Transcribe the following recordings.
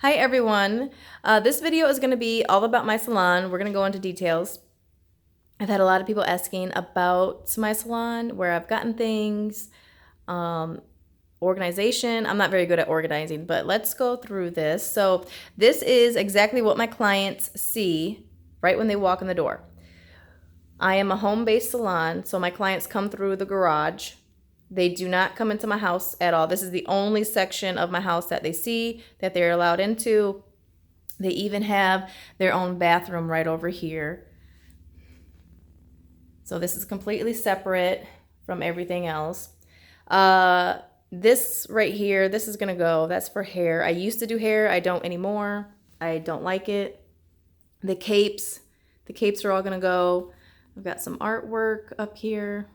Hi everyone. This video is going to be all about my salon. We're going to go into details. I've had a lot of people asking about my salon, where I've gotten things, organization. I'm not very good at organizing, but let's go through this. So this is exactly what my clients see right when they walk in the door. I am a home-based salon, so my clients come through the garage. They do not come into my house at all. This is the only section of my house that they see, that they're allowed into. They even have their own bathroom right over here. So this is completely separate from everything else. This right here, this is gonna go, that's for hair. I used to do hair, I don't anymore. I don't like it. The capes are all gonna go. I've got some artwork up here.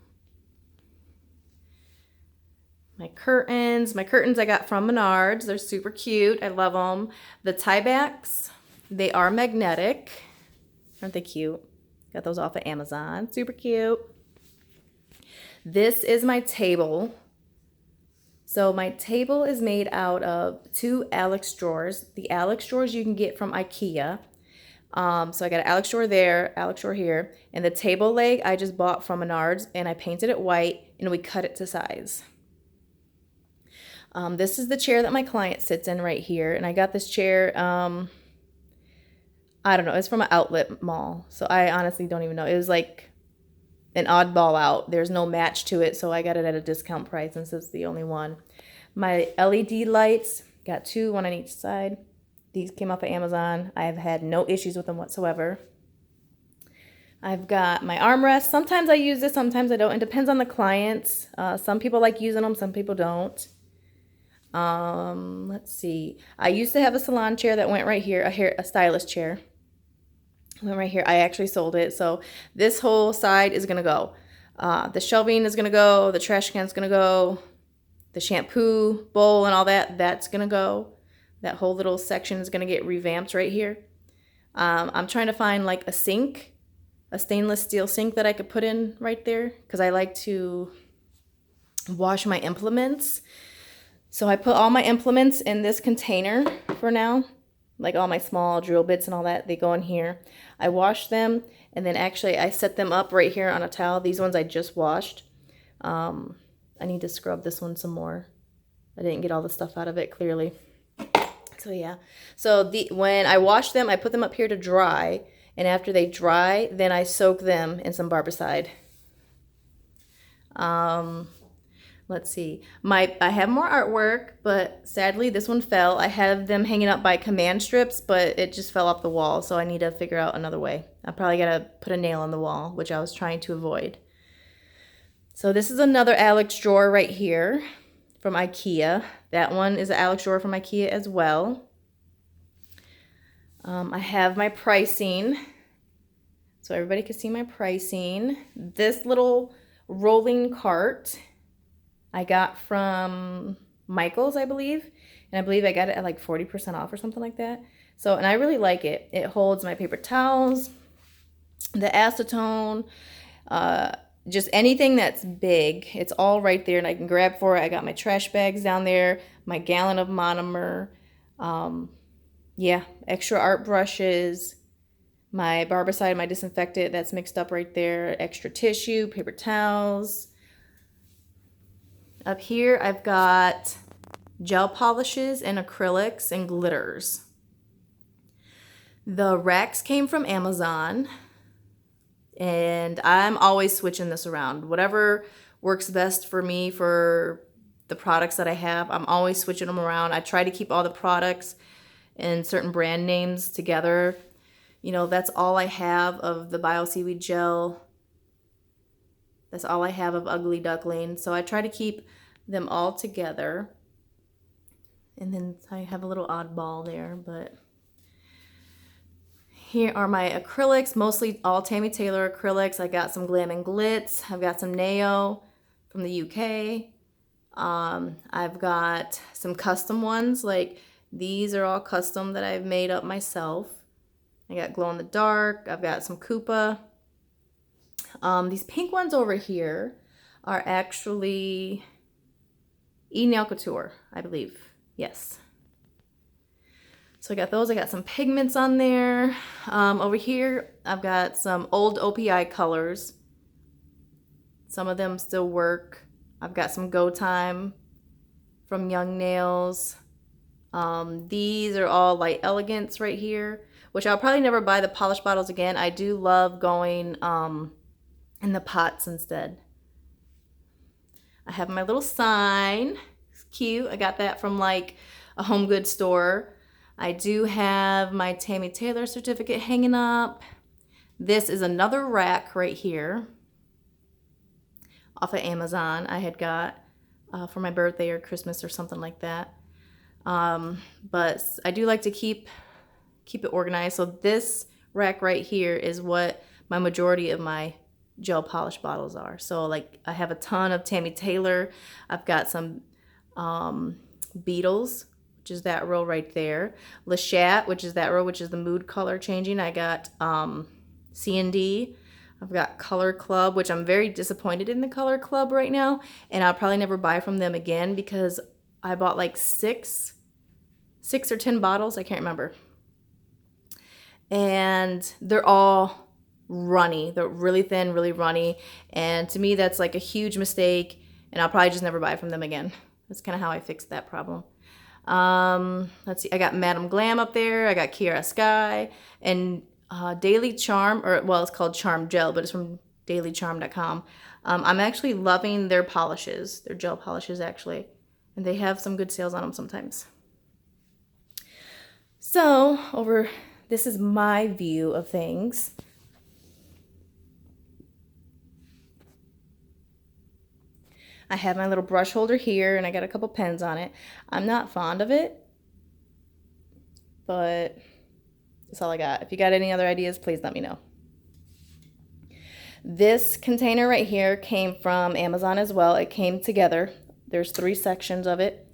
My curtains I got from Menards. They're super cute. I love them. The tie backs, they are magnetic. Aren't they cute? Got those off of Amazon. Super cute. This is my table. So my table is made out of 2 Alex drawers. The Alex drawers you can get from Ikea. So I got an Alex drawer there, Alex drawer here, and the table leg I just bought from Menards, and I painted it white and we cut it to size. This is the chair that my client sits in right here, and I got this chair, I don't know, it's from an outlet mall, so I honestly don't even know. It was like an oddball out. There's no match to it, so I got it at a discount price since it's the only one. My LED lights, got 2, one on each side. These came off of Amazon. I have had no issues with them whatsoever. I've got my armrest. Sometimes I use this, sometimes I don't. It depends on the clients. Some people like using them, some people don't. Let's see. I used to have a salon chair that went right here, a stylist chair. Went right here. I actually sold it. So this whole side is going to go. The shelving is going to go. The trash can is going to go. The shampoo bowl and all that, that's going to go. That whole little section is going to get revamped right here. I'm trying to find like a sink, a stainless steel sink that I could put in right there, because I like to wash my implements. So I put all my implements in this container for now, like all my small drill bits and all that, they go in here. I wash them, and then actually I set them up right here on a towel. These ones I just washed. I need to scrub this one some more. I didn't get all the stuff out of it clearly. So yeah, so when I wash them, I put them up here to dry, and after they dry, then I soak them in some barbicide. Let's see. I have more artwork, but sadly this one fell. I have them hanging up by command strips, but it just fell off the wall, so I need to figure out another way. I probably gotta put a nail on the wall, which I was trying to avoid. So this is another Alex drawer right here from Ikea. That one is an Alex drawer from Ikea as well. I have my pricing, so everybody can see my pricing. This little rolling cart I got from Michael's, I believe. And I believe I got it at like 40% off or something like that. So, and I really like it. It holds my paper towels, the acetone, just anything that's big. It's all right there and I can grab for it. I got my trash bags down there, my gallon of monomer, yeah, extra art brushes, my barbicide, my disinfectant that's mixed up right there, extra tissue, paper towels. Up here, I've got gel polishes and acrylics and glitters. The racks came from Amazon, and I'm always switching this around. Whatever works best for me for the products that I have, I'm always switching them around. I try to keep all the products and certain brand names together. You know, that's all I have of the Bio Seaweed Gel. That's all I have of Ugly Duckling. So I try to keep them all together. And then I have a little oddball there, but here are my acrylics, mostly all Tammy Taylor acrylics. I got some Glam and Glitz. I've got some Neo from the UK. I've got some custom ones, like these are all custom that I've made up myself. I got glow in the dark. I've got some Koopa. These pink ones over here are actually Nail Couture, I believe. Yes. So I got those. I got some pigments on there. Over here, I've got some old OPI colors. Some of them still work. I've got some Go Time from Young Nails. These are all Light Elegance right here, which I'll probably never buy the polished bottles again. I do love going in the pots instead. I have my little sign. It's cute. I got that from like a home goods store. I do have my Tammy Taylor certificate hanging up. This is another rack right here off of Amazon I had got for my birthday or Christmas or something like that. But I do like to keep it organized. So this rack right here is what my majority of my gel polish bottles are. So like I have a ton of Tammy Taylor. I've got some Beatles, which is that row right there. Le Chat, which is that row, which is the mood color changing. I got C&D. I've got Color Club, which I'm very disappointed in the Color Club right now. And I'll probably never buy from them again because I bought like six or 10 bottles. I can't remember. And they're all runny. They're really thin, really runny. And to me, that's like a huge mistake. And I'll probably just never buy from them again. That's kind of how I fixed that problem. Let's see. I got Madame Glam up there. I got Kiara Sky and Daily Charm, or well, it's called Charm Gel, but it's from dailycharm.com. I'm actually loving their polishes, their gel polishes actually, and they have some good sales on them sometimes. So this is my view of things. I have my little brush holder here, and I got a couple pens on it. I'm not fond of it, but that's all I got. If you got any other ideas, please let me know. This container right here came from Amazon as well. It came together. There's 3 sections of it.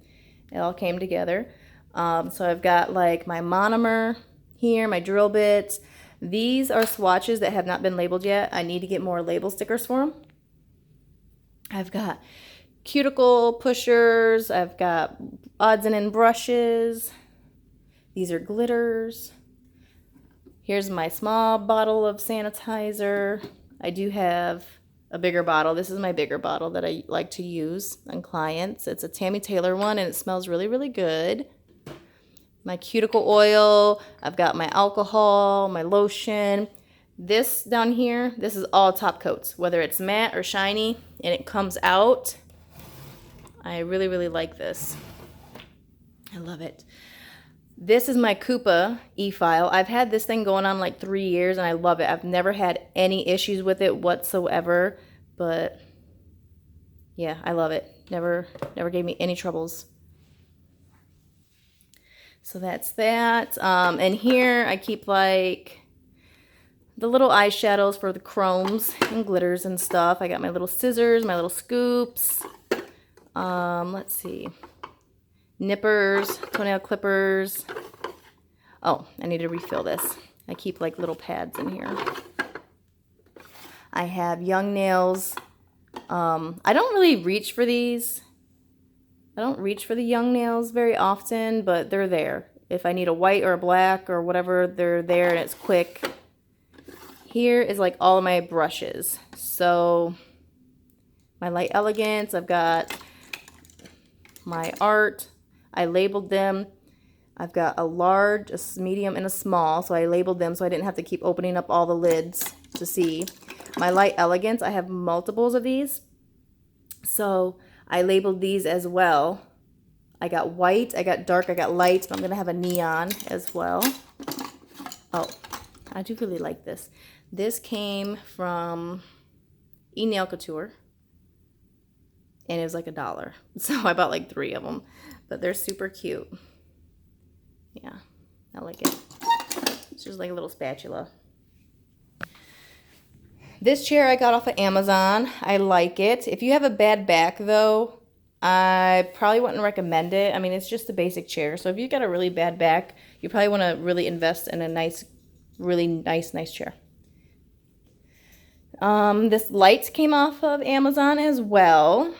It all came together. So I've got like my monomer here, my drill bits. These are swatches that have not been labeled yet. I need to get more label stickers for them. I've got cuticle pushers. I've got odds and end brushes. These are glitters. Here's my small bottle of sanitizer. I do have a bigger bottle. This is my bigger bottle that I like to use on clients. It's a Tammy Taylor one, and it smells really, really good. My cuticle oil. I've got my alcohol, my lotion. This down here, this is all top coats, whether it's matte or shiny, and it comes out. I really, really like this. I love it. This is my Koopa e-file. I've had this thing going on like 3 years, and I love it. I've never had any issues with it whatsoever, but yeah, I love it. Never gave me any troubles. So that's that. And here I keep like the little eyeshadows for the chromes and glitters and stuff. I got my little scissors, my little scoops. Let's see. Nippers, toenail clippers. Oh, I need to refill this. I keep like little pads in here. I have Young Nails. I don't really reach for these. I don't reach for the Young Nails very often, but they're there. If I need a white or a black or whatever, they're there and it's quick. Here is like all of my brushes. So my Light Elegance, I've got my Art. I labeled them. I've got a large, a medium, and a small, so I labeled them so I didn't have to keep opening up all the lids to see. My Light Elegance, I have multiples of these, so I labeled these as well. I got white, I got dark, I got light, but I'm going to have a neon as well. Oh, I do really like this. This came from Nail Couture, and it was like $1. So I bought like 3 of them, but they're super cute. Yeah, I like it. It's just like a little spatula. This chair I got off of Amazon. I like it. If you have a bad back though, I probably wouldn't recommend it. I mean, it's just a basic chair. So if you've got a really bad back, you probably want to really invest in a nice, really nice chair. This light came off of Amazon as well.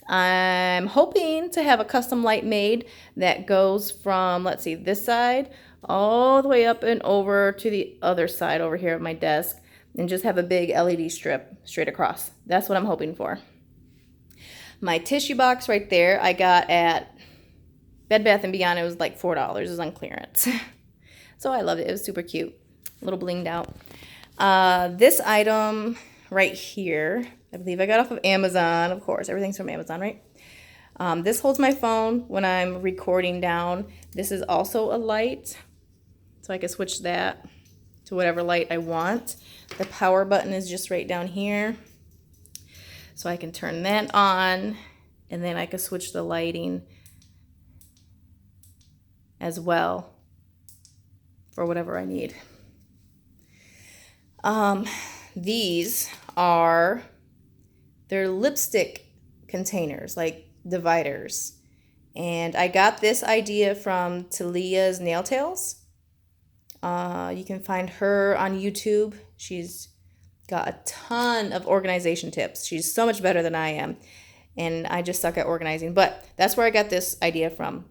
I'm hoping to have a custom light made that goes from, let's see, this side all the way up and over to the other side over here of my desk, and just have a big LED strip straight across. That's what I'm hoping for. My tissue box right there I got at Bed Bath & Beyond. It was like $4. It was on clearance. So I loved it. It was super cute. A little blinged out. This item right here, I believe I got off of Amazon. Of course, everything's from Amazon, right? This holds my phone when I'm recording down. This is also a light, so I can switch that to whatever light I want. The power button is just right down here, so I can turn that on, and then I can switch the lighting as well for whatever I need. These are, they're lipstick containers, like dividers. And I got this idea from Talia's Nail Tales. You can find her on YouTube. She's got a ton of organization tips. She's so much better than I am. And I just suck at organizing. But that's where I got this idea from.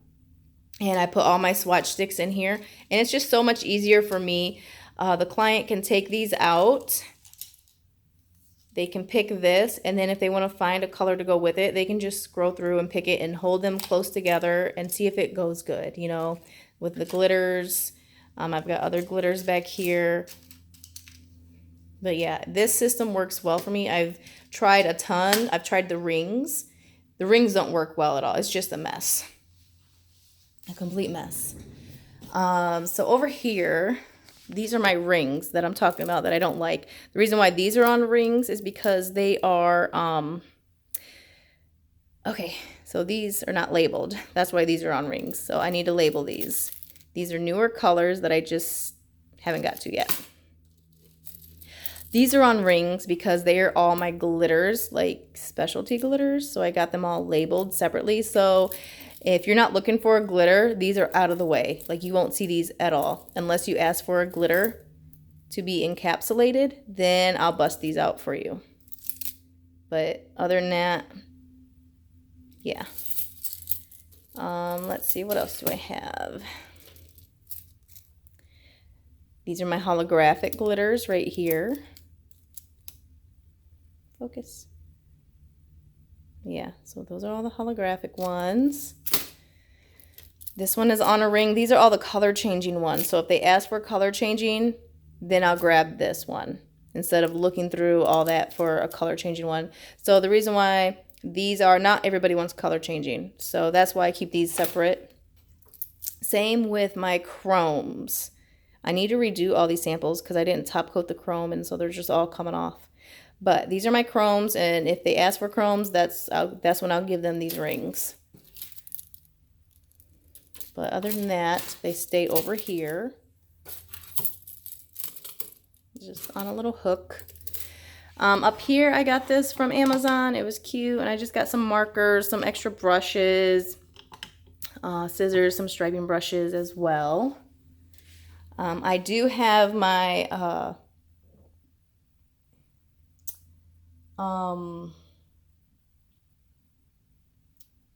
And I put all my Swatch sticks in here. And it's just so much easier for me. The client can take these out. They can pick this, and then if they want to find a color to go with it, they can just scroll through and pick it and hold them close together and see if it goes good, you know, with the glitters. I've got other glitters back here. But yeah, this system works well for me. I've tried a ton. I've tried the rings. The rings don't work well at all. It's just a mess. A complete mess. So over here, these are my rings that I'm talking about that I don't like. The reason why these are on rings is because they are, okay, so these are not labeled. That's why these are on rings. So I need to label these. These are newer colors that I just haven't got to yet. These are on rings because they are all my glitters, like specialty glitters. So I got them all labeled separately. So if you're not looking for a glitter, these are out of the way. Like, you won't see these at all unless you ask for a glitter to be encapsulated. Then I'll bust these out for you. But other than that, yeah. Let's see, what else do I have? These are my holographic glitters right here. Focus. Yeah, so those are all the holographic ones. This one is on a ring. These are all the color changing ones. So if they ask for color changing, then I'll grab this one instead of looking through all that for a color changing one. So the reason why these are, not everybody wants color changing. So that's why I keep these separate. Same with my chromes. I need to redo all these samples because I didn't top coat the chrome, and so they're just all coming off. But these are my chromes, and if they ask for chromes, that's when I'll give them these rings. But other than that, they stay over here. Just on a little hook. Up here, I got this from Amazon. It was cute, and I just got some markers, some extra brushes, scissors, some striping brushes as well. I do have my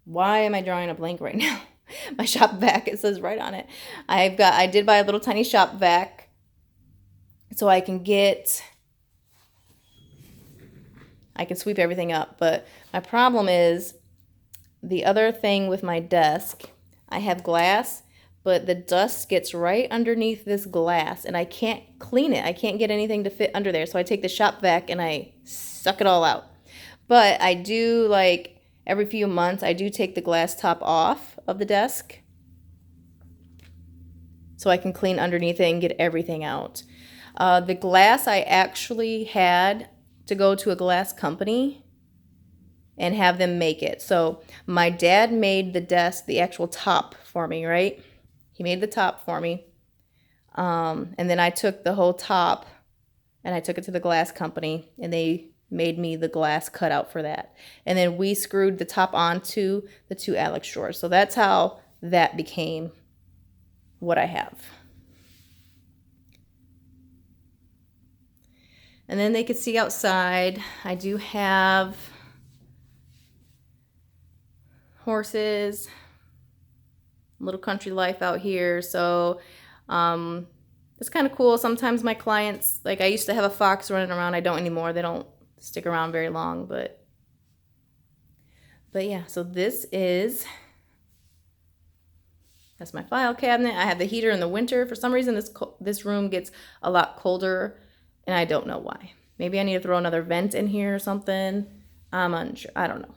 why am I drawing a blank right now? My shop vac, it says right on it. I did buy a little tiny shop vac so I can sweep everything up. But my problem is the other thing with my desk, I have glass, but the dust gets right underneath this glass and I can't clean it. I can't get anything to fit under there. So I take the shop vac and I suck it all out. But I do, like, every few months, I do take the glass top off of the desk so I can clean underneath it and get everything out. The glass I actually had to go to a glass company and have them make it. So my dad made the desk, the actual top for me, right? He made the top for me. And then I took the whole top and I took it to the glass company and they made me the glass cutout for that. And then we screwed the top onto the two Alex drawers. So that's how that became what I have. And then they could see outside. I do have horses, little country life out here. So it's kind of cool. Sometimes my clients, like I used to have a fox running around. I don't anymore. They don't stick around very long, but yeah, so that's my file cabinet. I have the heater in the winter. For some reason, this room gets a lot colder, and I don't know why. Maybe I need to throw another vent in here or something. I'm unsure. I don't know.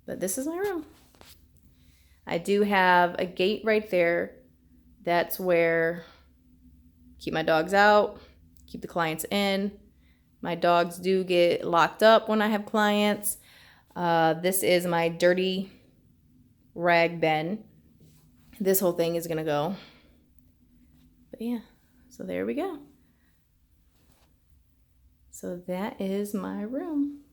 But this is my room. I do have a gate right there. That's where I keep my dogs out, keep the clients in. My dogs do get locked up when I have clients. This is my dirty rag bin. This whole thing is going to go. But yeah, so there we go. So that is my room.